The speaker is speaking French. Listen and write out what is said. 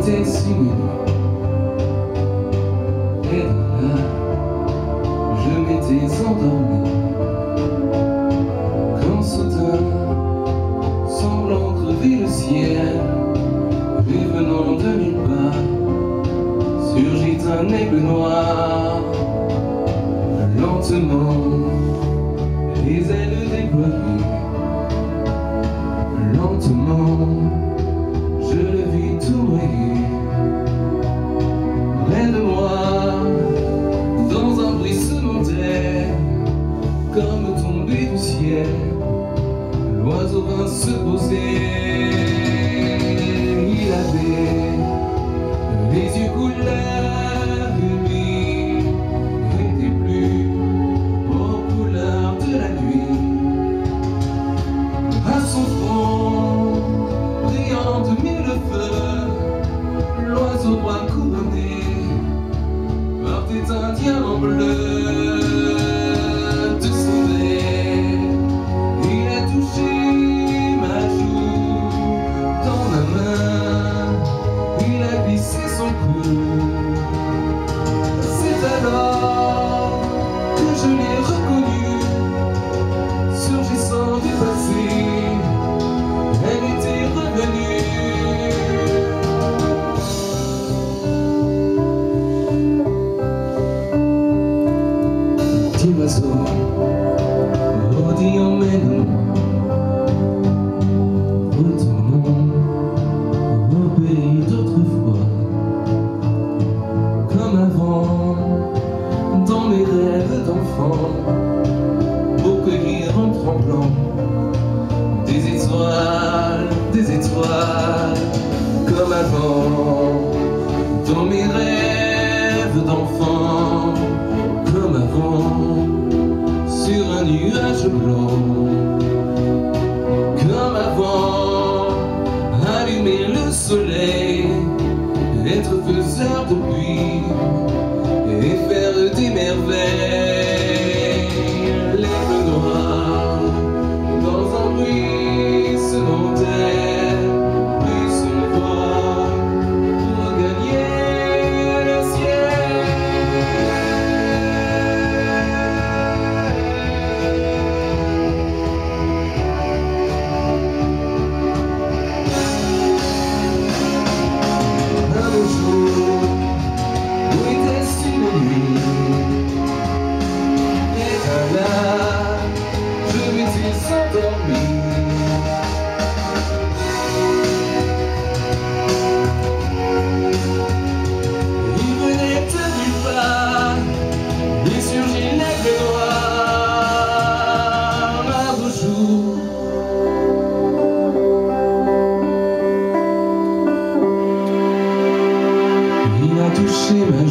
était si minuit, et là, je m'étais endormi, quand soudain, semblant crever le ciel, et venant de nulle part, surgit un aigle noir. Lentement, les ailes déployées, lentement, je le vis tournoyer près de moi, dans un bruissement d'air, comme tombé du ciel, l'oiseau vint se poser. Il avait les yeux couleur rubis, était plus aux couleurs de la nuit. À son front, brillant de mille feux, l'oiseau droit couronné portait un diamant bleu. De son verre, il a touché ma joue, dans ma main, il a glissé son cou. C'est alors que je l'ai reconnu, surgissant du passé, elle était revenue. Petit oiseau, redis emmène-moi, retournons au pays d'autrefois, comme avant, dans mes rêves d'enfant, pour cueillir en tremblant des étoiles, comme avant, dans mes rêves d'enfant, comme avant, sur un nuage blanc, comme avant, allumer le soleil, être faiseur de pluie et faire des merveilles. L'aigle noir, dans un bruissement d'air, prit son vol pour gagner le ciel. Un beau jour, où était-ce une nuit, et là, je m'étais endormi. Il venait de nulle part, il surgit l'aigle noir. Un beau jour, il a touché ma